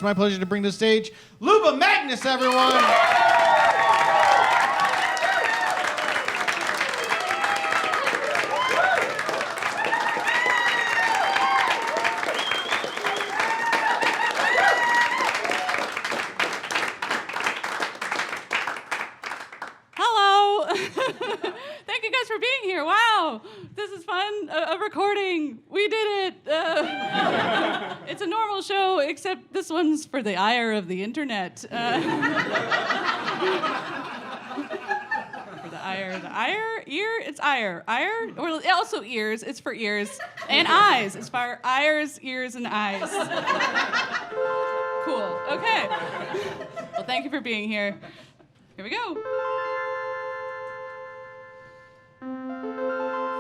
It's my pleasure to bring to the stage Luba Magnus, everyone. For being here. Wow, this is fun. A recording. We did it. It's a normal show, except this one's for the ire of the internet. For the ire, ear. It's ire, or also ears. It's for ears and eyes. It's for ires, ears, and eyes. Cool. Okay. Well, thank you for being here. Here we go.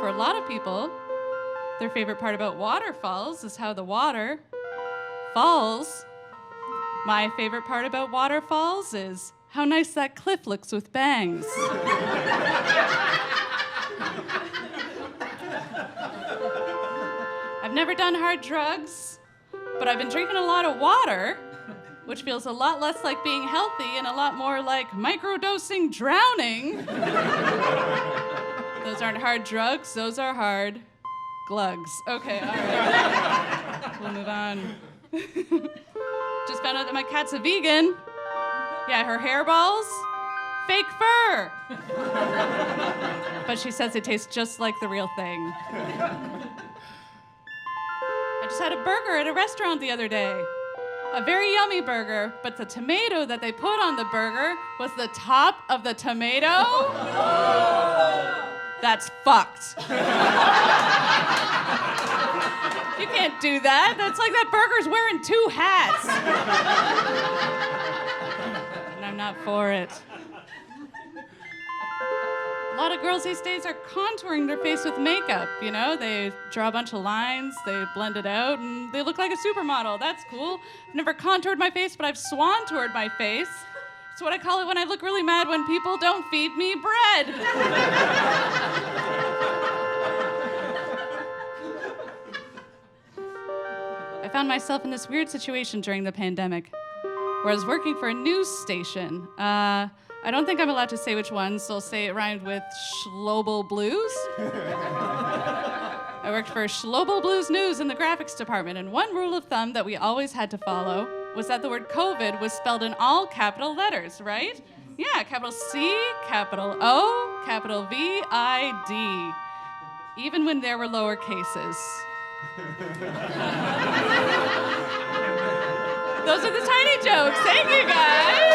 For a lot of people, their favorite part about waterfalls is how the water falls. My favorite part about waterfalls is how nice that cliff looks with bangs. I've never done hard drugs, but I've been drinking a lot of water, which feels a lot less like being healthy and a lot more like microdosing drowning. Those aren't hard drugs, those are hard glugs. Okay, all right. We'll move on. Just found out that my cat's a vegan. Yeah, her hairballs, fake fur. But she says it tastes just like the real thing. I just had a burger at a restaurant the other day. A very yummy burger, but the tomato that they put on the burger was the top of the tomato. That's fucked. You can't do that. That's like that burger's wearing 2 hats. And I'm not for it. A lot of girls these days are contouring their face with makeup, you know? They draw a bunch of lines, they blend it out, and they look like a supermodel. That's cool. I've never contoured my face, but I've swan-toured my face. It's what I call it when I look really mad when people don't feed me bread. I found myself in this weird situation during the pandemic where I was working for a news station. I don't think I'm allowed to say which one, so I'll say it rhymed with Schlobel Blues. I worked for Schlobel Blues News in the graphics department, and one rule of thumb that we always had to follow was that the word COVID was spelled in all capital letters, right? Yeah, capital C, capital O, capital V-I-D, even when there were lower cases. Those are the tiny jokes. Thank you, guys.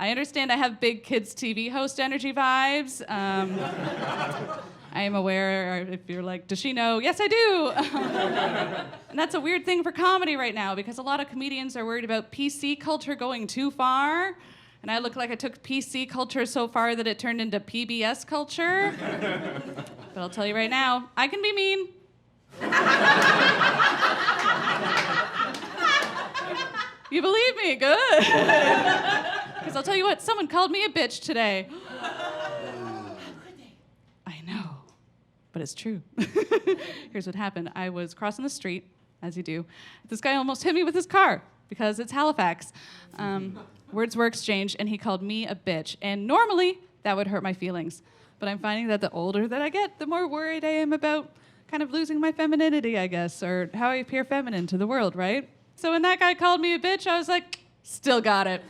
I understand I have big kids TV host energy vibes. I am aware if you're like, does she know? Yes, I do. And that's a weird thing for comedy right now because a lot of comedians are worried about PC culture going too far. And I look like I took PC culture so far that it turned into PBS culture. But I'll tell you right now, I can be mean. You believe me? Good. Because I'll tell you what, someone called me a bitch today. I know, but it's true. Here's what happened. I was crossing the street, as you do. This guy almost hit me with his car because it's Halifax. Words were exchanged, and he called me a bitch. And normally, that would hurt my feelings. But I'm finding that the older that I get, the more worried I am about kind of losing my femininity, I guess, or how I appear feminine to the world, right? So when that guy called me a bitch, I was like, still got it.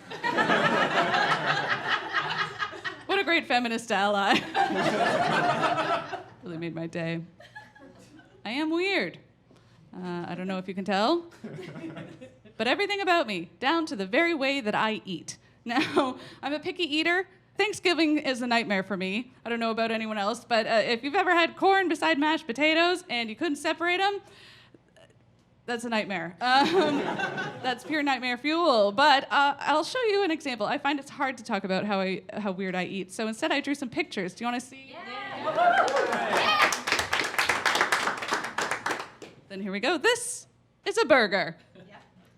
What a great feminist ally. Really made my day. I am weird. I don't know if you can tell. But everything about me, down to the very way that I eat. Now, I'm a picky eater. Thanksgiving is a nightmare for me. I don't know about anyone else, but if you've ever had corn beside mashed potatoes and you couldn't separate them, that's a nightmare. That's pure nightmare fuel. But I'll show you an example. I find it's hard to talk about how weird I eat. So instead, I drew some pictures. Do you want to see? Yeah. Then here we go. This is a burger.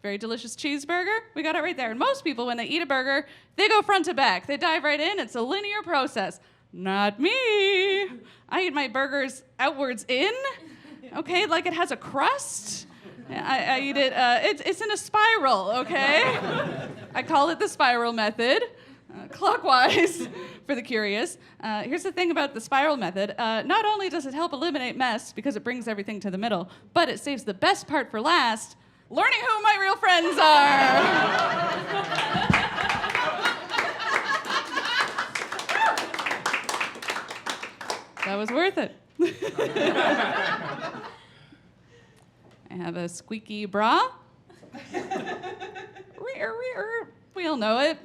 Very delicious cheeseburger. We got it right there. And most people, when they eat a burger, they go front to back. They dive right in. It's a linear process. Not me. I eat my burgers outwards in, okay, like it has a crust. I eat it, it's in a spiral, okay? I call it the spiral method, clockwise for the curious. Here's the thing about the spiral method. Not only does it help eliminate mess because it brings everything to the middle, but it saves the best part for last, learning who my real friends are. That was worth it. I have a squeaky bra. We all know it.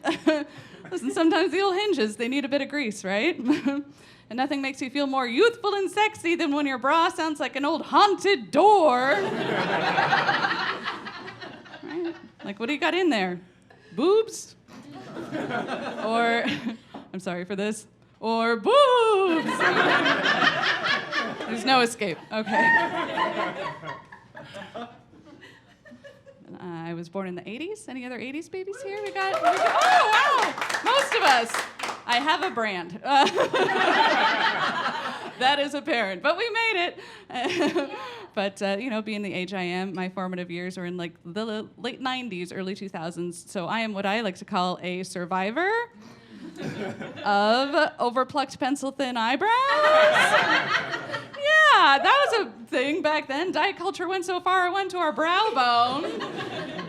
Listen, sometimes the old hinges, they need a bit of grease, right? And nothing makes you feel more youthful and sexy than when your bra sounds like an old haunted door. Right? Like, what do you got in there? Boobs? Or, I'm sorry for this, or boobs! There's no escape. Okay. I was born in the 80s. Any other 80s babies here? We got oh, wow! Most of us. I have a brand. That is apparent, but we made it. But, being the age I am, my formative years were in like the late 90s, early 2000s. So I am what I like to call a survivor of overplucked pencil-thin eyebrows. Yeah, that was a thing back then. Diet culture went so far, it went to our brow bone.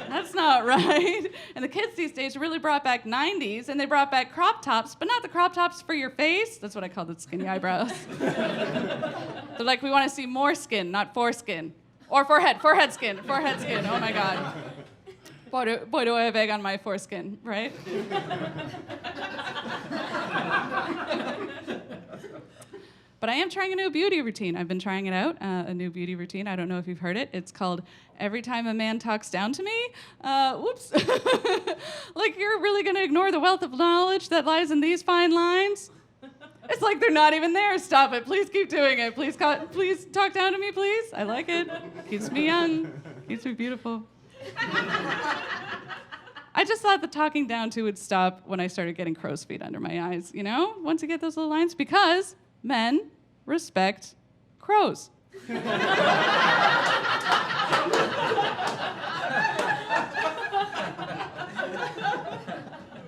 That's not right. And the kids these days really brought back 90s, and they brought back crop tops, but not the crop tops for your face. That's what I call the skinny eyebrows. They're like, we want to see more skin, not foreskin. Or forehead skin. Oh my God. Boy, do I have egg on my foreskin, right? But I am trying a new beauty routine. I've been trying it out, a new beauty routine. I don't know if you've heard it. It's called Every Time a Man Talks Down to Me. Whoops. Like, you're really going to ignore the wealth of knowledge that lies in these fine lines? It's like they're not even there. Stop it. Please keep doing it. Please talk down to me, please. I like it. Keeps me young. Keeps me beautiful. I just thought the talking down to would stop when I started getting crow's feet under my eyes, once you get those little lines, because men respect crows.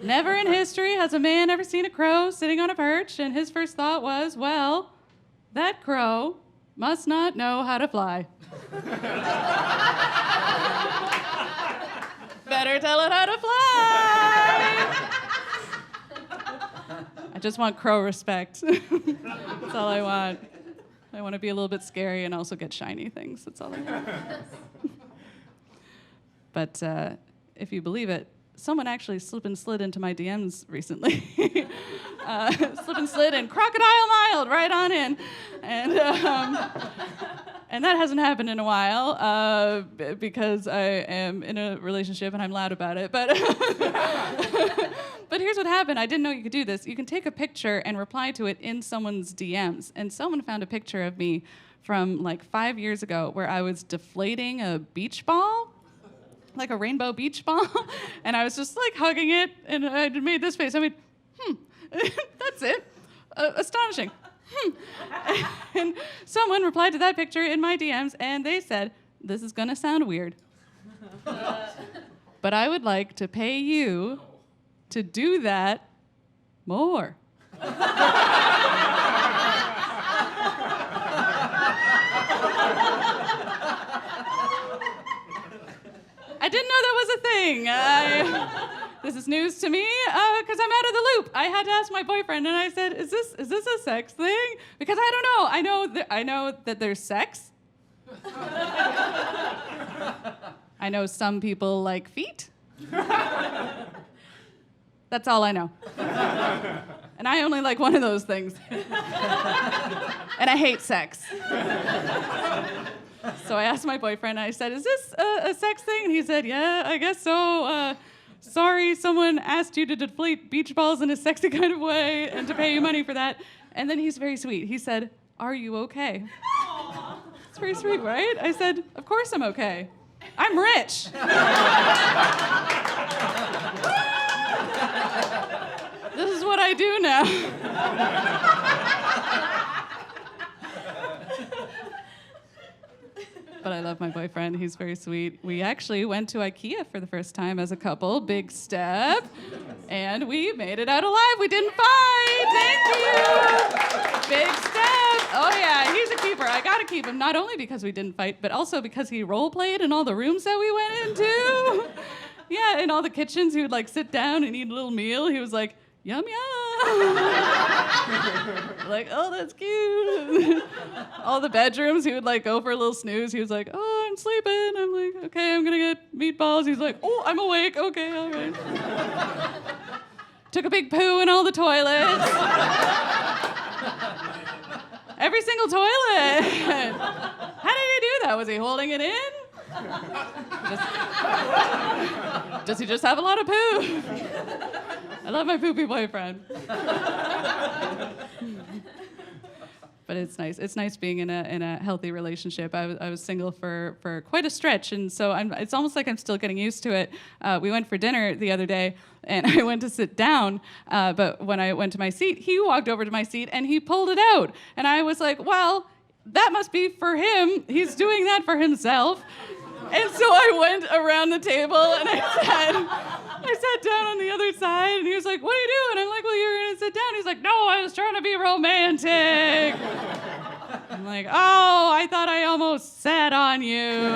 Never in history has a man ever seen a crow sitting on a perch, and his first thought was, well, that crow must not know how to fly. Better tell it how to fly. I just want crow respect. That's all I want. I want to be a little bit scary and also get shiny things. That's all I want. But if you believe it, someone actually slid into my DMs recently. Slip and slid and crocodile miled right on in. And that hasn't happened in a while because I am in a relationship and I'm loud about it. But but here's what happened. I didn't know you could do this. You can take a picture and reply to it in someone's DMs. And someone found a picture of me from like 5 years ago where I was deflating a beach ball, like a rainbow beach ball. And I was just like hugging it and I made this face. I mean, that's it. Astonishing. And someone replied to that picture in my DMs and they said, this is gonna sound weird, but I would like to pay you to do that more. I didn't know that was a thing. This is news to me because I'm out of the loop. I had to ask my boyfriend, and I said, "Is this a sex thing?" Because I don't know. I know that there's sex. I know some people like feet. That's all I know. And I only like one of those things. And I hate sex. So I asked my boyfriend, I said, is this a sex thing? And he said, yeah, I guess so. Sorry, someone asked you to deflate beach balls in a sexy kind of way and to pay you money for that. And then he's very sweet. He said, are you okay? Aww. It's very sweet, right? I said, of course I'm okay. I'm rich. This is what I do now. But I love my boyfriend. He's very sweet. We actually went to Ikea for the first time as a couple. Big step. And we made it out alive. We didn't fight. Thank you. Big step. Oh, yeah, he's a keeper. I got to keep him, not only because we didn't fight, but also because he role played in all the rooms that we went into. Yeah, in all the kitchens, he would like sit down and eat a little meal. He was like, yum, yum. Like, oh, that's cute. All the bedrooms, he would like go for a little snooze. He was like, oh, I'm sleeping. I'm like, okay, I'm gonna get meatballs. He's like, oh, I'm awake. Okay, all right. Took a big poo in all the toilets. Every single toilet. How did he do that? Was he holding it in? Does he just have a lot of poo? I love my poopy boyfriend. But it's nice. It's nice being in a healthy relationship. I was single for quite a stretch, and so it's almost like I'm still getting used to it. We went for dinner the other day, and I went to sit down, but when I went to my seat, he walked over to my seat, and he pulled it out. And I was like, well, that must be for him. He's doing that for himself. And so I went around the table, and I sat down on the other side, and he was like, what are you doing? I'm like, well, you're going to sit down. He's like, no, I was trying to be romantic. I'm like, oh, I thought I almost sat on you.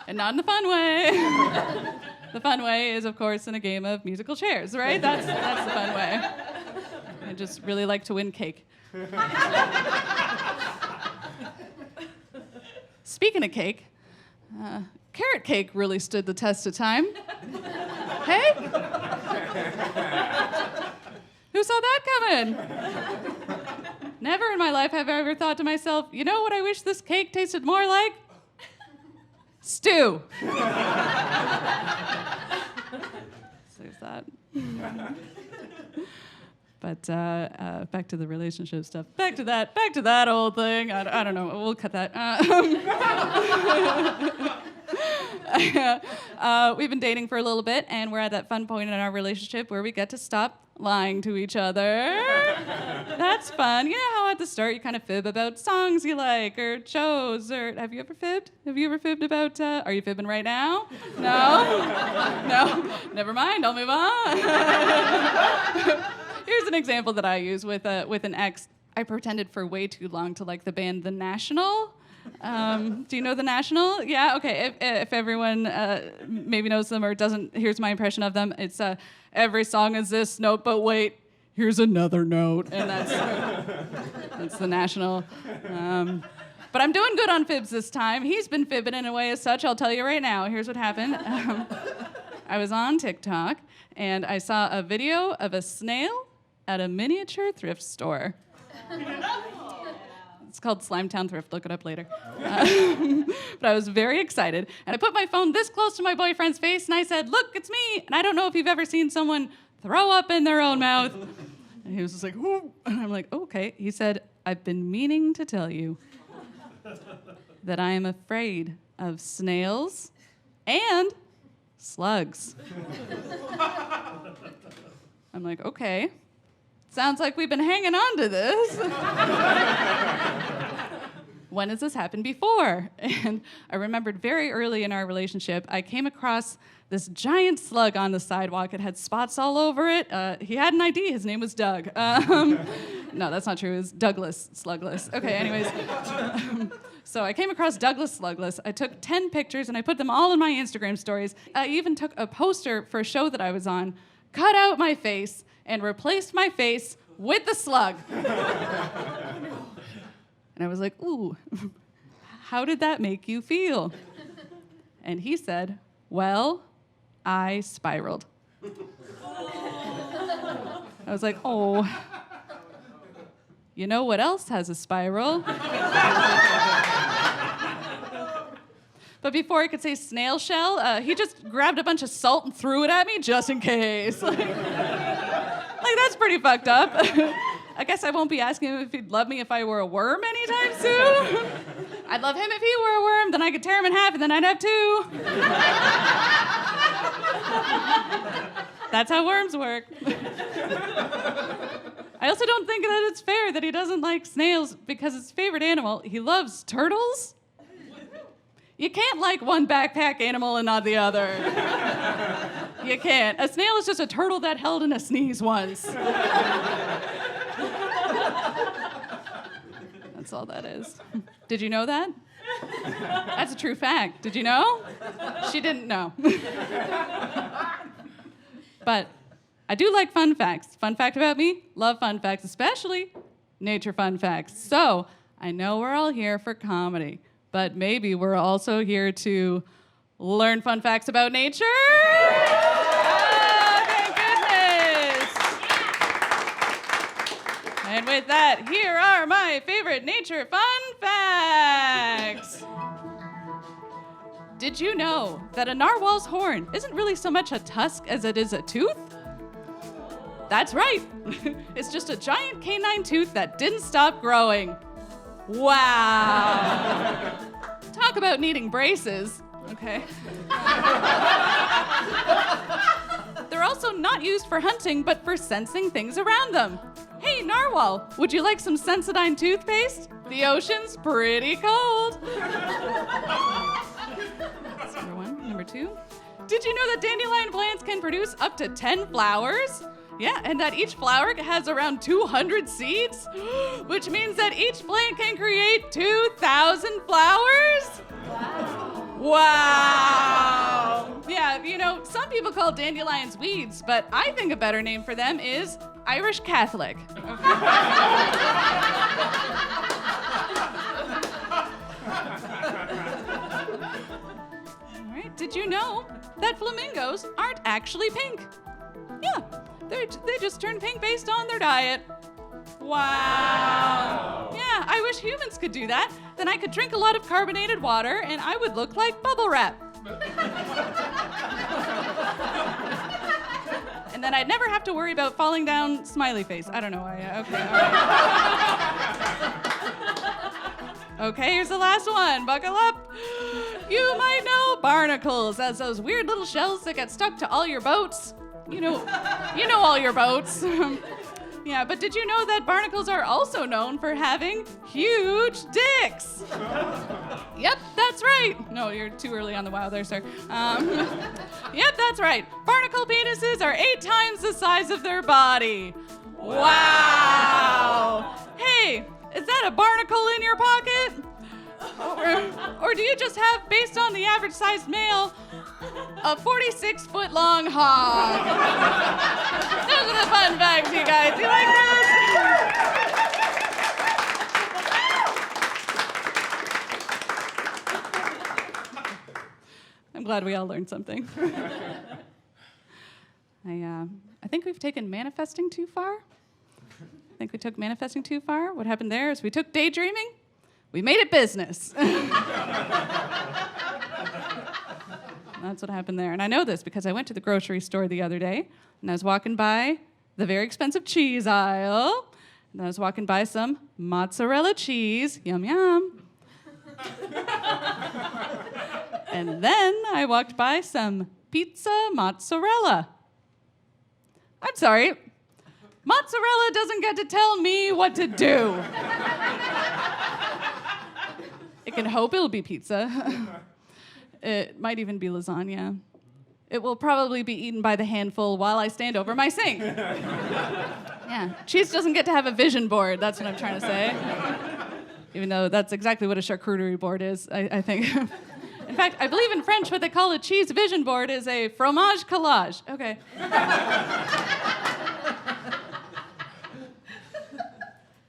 And not in the fun way. The fun way is, of course, in a game of musical chairs, right? That's the fun way. I just really like to win cake. Speaking of cake, carrot cake really stood the test of time. Hey? Who saw that coming? Never in my life have I ever thought to myself, you know what I wish this cake tasted more like? Stew. So there's that. But back to the relationship stuff. Back to that old thing. I don't know. We'll cut that. We've been dating for a little bit, and we're at that fun point in our relationship where we get to stop lying to each other. That's fun. You know how at the start you kind of fib about songs you like or shows, or have you ever fibbed? Have you ever fibbed about, are you fibbing right now? No? No? Never mind, I'll move on. Here's an example that I use with an ex. I pretended for way too long to like the band The National. Do you know The National? Yeah, okay. If everyone maybe knows them or doesn't, here's my impression of them. It's every song is this note, but wait, here's another note, and that's The National. But I'm doing good on fibs this time. He's been fibbing in a way as such. I'll tell you right now. Here's what happened. I was on TikTok, and I saw a video of a snail at a miniature thrift store. It's called Slimetown Thrift. Look it up later. But I was very excited, and I put my phone this close to my boyfriend's face, and I said, look, it's me. And I don't know if you've ever seen someone throw up in their own mouth. And he was just like, ooh. And I'm like, okay. He said, I've been meaning to tell you that I am afraid of snails and slugs. I'm like, okay. Sounds like we've been hanging on to this. When has this happened before? And I remembered very early in our relationship, I came across this giant slug on the sidewalk. It had spots all over it. He had an ID. His name was Doug. No, that's not true. It was Douglas Slugless. Okay, anyways. So I came across Douglas Slugless. I took 10 pictures, and I put them all in my Instagram stories. I even took a poster for a show that I was on, cut out my face, and replaced my face with the slug. And I was like, ooh, how did that make you feel? And he said, well, I spiraled. I was like, oh, you know what else has a spiral? But before I could say snail shell, he just grabbed a bunch of salt and threw it at me just in case. Like that's pretty fucked up. I guess I won't be asking him if he'd love me if I were a worm anytime soon. I'd love him if he were a worm, then I could tear him in half and then I'd have two. That's how worms work. I also don't think that it's fair that he doesn't like snails because his favorite animal, he loves turtles. You can't like one backpack animal and not the other. You can't. A snail is just a turtle that held in a sneeze once. That's all that is. Did you know that? That's a true fact. Did you know? She didn't know. But I do like fun facts. Fun fact about me, love fun facts, especially nature fun facts. So I know we're all here for comedy, but maybe we're also here to learn fun facts about nature. Oh, thank goodness. And with that, here are my favorite nature fun facts. Did you know that a narwhal's horn isn't really so much a tusk as it is a tooth? That's right. It's just a giant canine tooth that didn't stop growing. Wow. Talk about needing braces. Okay. They're also not used for hunting, but for sensing things around them. Hey, narwhal, would you like some Sensodyne toothpaste? The ocean's pretty cold. That's number one. Number two. Did you know that dandelion plants can produce up to 10 flowers? Yeah, and that each flower has around 200 seeds, which means that each plant can create 2,000 flowers? Wow. Yeah, you know, some people call dandelions weeds, but I think a better name for them is Irish Catholic. All right, did you know that flamingos aren't actually pink? Yeah, they just turn pink based on their diet. Wow. Yeah, I wish humans could do that. Then I could drink a lot of carbonated water and I would look like bubble wrap. And then I'd never have to worry about falling down smiley face. I don't know why. Okay, all right. Okay, here's the last one. Buckle up. You might know barnacles as those weird little shells that get stuck to all your boats. You know all your boats. Yeah, but did you know that barnacles are also known for having huge dicks? Yep, that's right. No, you're too early on the wow there, sir. Yep, that's right. Barnacle penises are 8 times the size of their body. Wow. Hey, is that a barnacle in your pocket? Or do you just have, based on the average sized male, a 46-foot-long hog? Those are the fun facts, you guys. You like those? I'm glad we all learned something. I think we've taken manifesting too far. I think we took manifesting too far. What happened there is we took daydreaming. We made it business. That's what happened there. And I know this because I went to the grocery store the other day, and I was walking by the very expensive cheese aisle, and I was walking by some mozzarella cheese. Yum, yum. And then I walked by some pizza mozzarella. I'm sorry. Mozzarella doesn't get to tell me what to do. It can hope it'll be pizza. It might even be lasagna. It will probably be eaten by the handful while I stand over my sink. Yeah, cheese doesn't get to have a vision board, that's what I'm trying to say. Even though that's exactly what a charcuterie board is, I think. In fact, I believe in French what they call a cheese vision board is a fromage collage. Okay.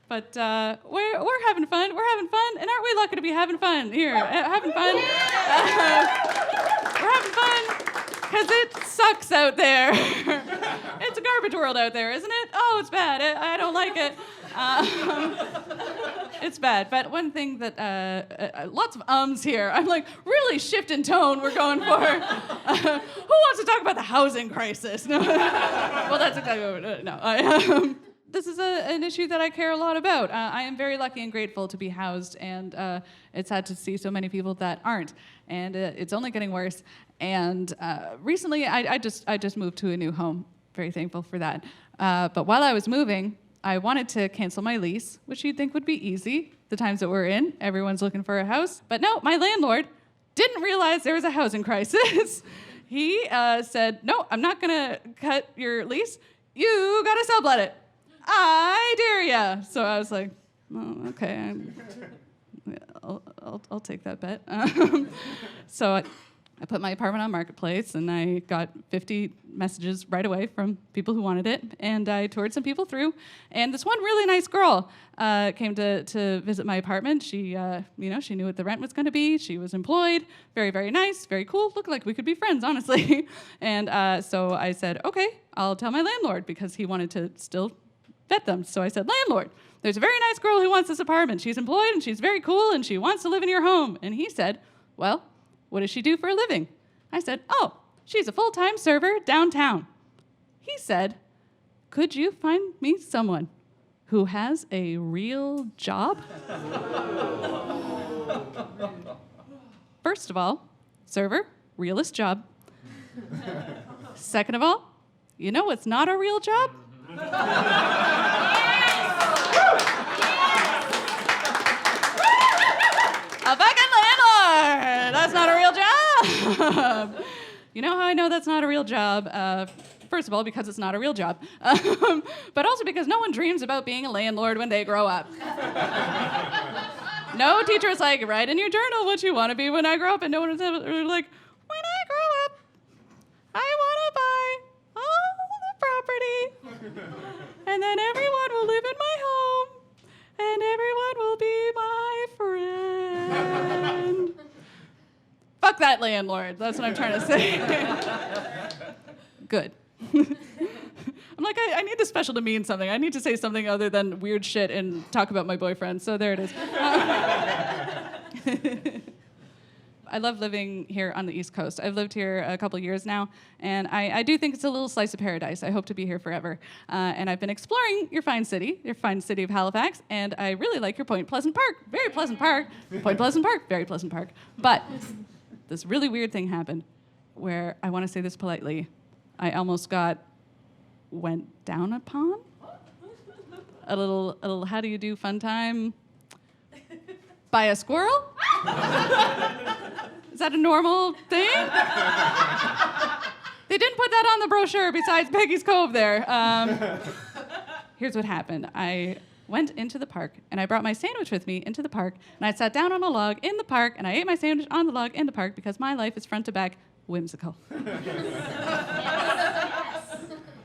But we're having fun. We're having fun. And aren't we lucky to be having fun here? Having fun. We're having fun because it sucks out there. It's a garbage world out there, isn't it? Oh, it's bad. I don't like it. It's bad. But one thing that, lots of ums here. I'm like, really shifting tone we're going for. Who wants to talk about the housing crisis? No. Well, that's exactly what, no. This is an issue that I care a lot about. I am very lucky and grateful to be housed, and it's sad to see so many people that aren't. And it's only getting worse. And recently, I just moved to a new home. very thankful for that. But while I was moving, I wanted to cancel my lease, which you'd think would be easy. The times that we're in, everyone's looking for a house. But no, my landlord didn't realize there was a housing crisis. He said, no, I'm not gonna cut your lease. You gotta sublet it. I dare ya. So I was like, oh, okay, I'll take that bet. So I put my apartment on Marketplace, and I got 50 messages right away from people who wanted it, and I toured some people through. And this one really nice girl came to visit my apartment. She, she knew what the rent was going to be. She was employed, very, very nice, very cool. Looked like we could be friends, honestly. And so I said, okay, I'll tell my landlord, because he wanted to still vet them. So I said, landlord, there's a very nice girl who wants this apartment. She's employed, and she's very cool, and she wants to live in your home. And he said, well, what does she do for a living? I said, oh, she's a full-time server downtown. He said, could you find me someone who has a real job? First of all, server, realest job. Second of all, you know what's not a real job? A fucking landlord! That's not a real job! You know how I know that's not a real job? First of all, because it's not a real job. But also because no one dreams about being a landlord when they grow up. No teacher is like, write in your journal what you want to be when I grow up, and no one is like, when I grow up, I want to buy all the property, and then everyone will live in my home, and everyone will be my friend. Fuck that landlord. That's what I'm trying to say. Good. I'm like, I need this special to mean something. I need to say something other than weird shit and talk about my boyfriend. So there it is. I love living here on the East Coast. I've lived here a couple years now, and I do think it's a little slice of paradise. I hope to be here forever. And I've been exploring your fine city of Halifax, and I really like your Point Pleasant Park. Very pleasant park. Point Pleasant Park, very pleasant park. But this really weird thing happened where, I want to say this politely, I almost went down upon. A little how do you do fun time by a squirrel? Is that a normal thing? They didn't put that on the brochure besides Peggy's Cove there. Here's what happened. I went into the park, and I brought my sandwich with me into the park, and I sat down on a log in the park, and I ate my sandwich on the log in the park because my life is front to back whimsical.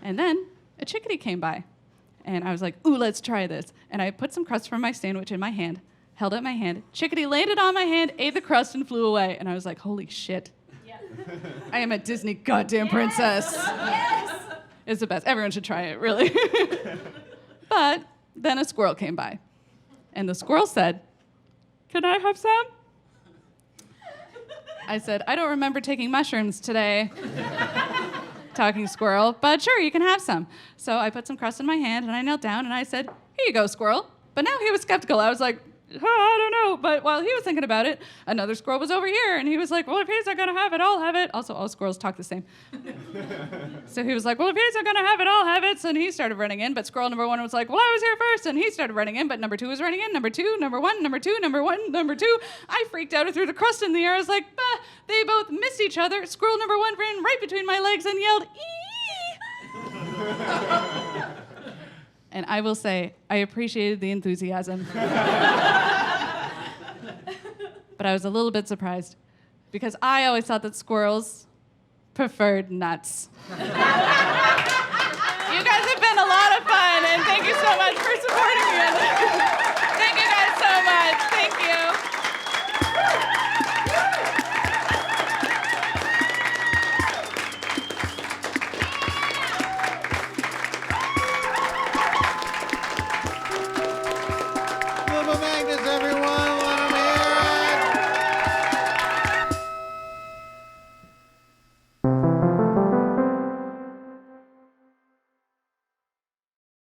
And then a chickadee came by, and I was like, ooh, let's try this. And I put some crust from my sandwich in my hand, held out my hand. Chickadee landed on my hand, ate the crust, and flew away. And I was like, holy shit. Yeah. I am a Disney goddamn princess. Yes. It's the best. Everyone should try it, really. But then a squirrel came by. And the squirrel said, can I have some? I said, I don't remember taking mushrooms today. Talking squirrel, but sure, you can have some. So I put some crust in my hand, and I knelt down, and I said, here you go, squirrel. But now he was skeptical. I was like, I don't know. But while he was thinking about it, another squirrel was over here, and he was like, well, if he's not going to have it, I'll have it. Also, all squirrels talk the same. So he was like, well, if he's not going to have it, I'll have it. So then he started running in, but squirrel number one was like, well, I was here first, and he started running in, but number two was running in, number two, number one, number two, number one, number two. I freaked out and threw the crust in the air. I was like, they both missed each other. Squirrel number one ran right between my legs and yelled, ee! And I will say, I appreciated the enthusiasm. But I was a little bit surprised because I always thought that squirrels preferred nuts.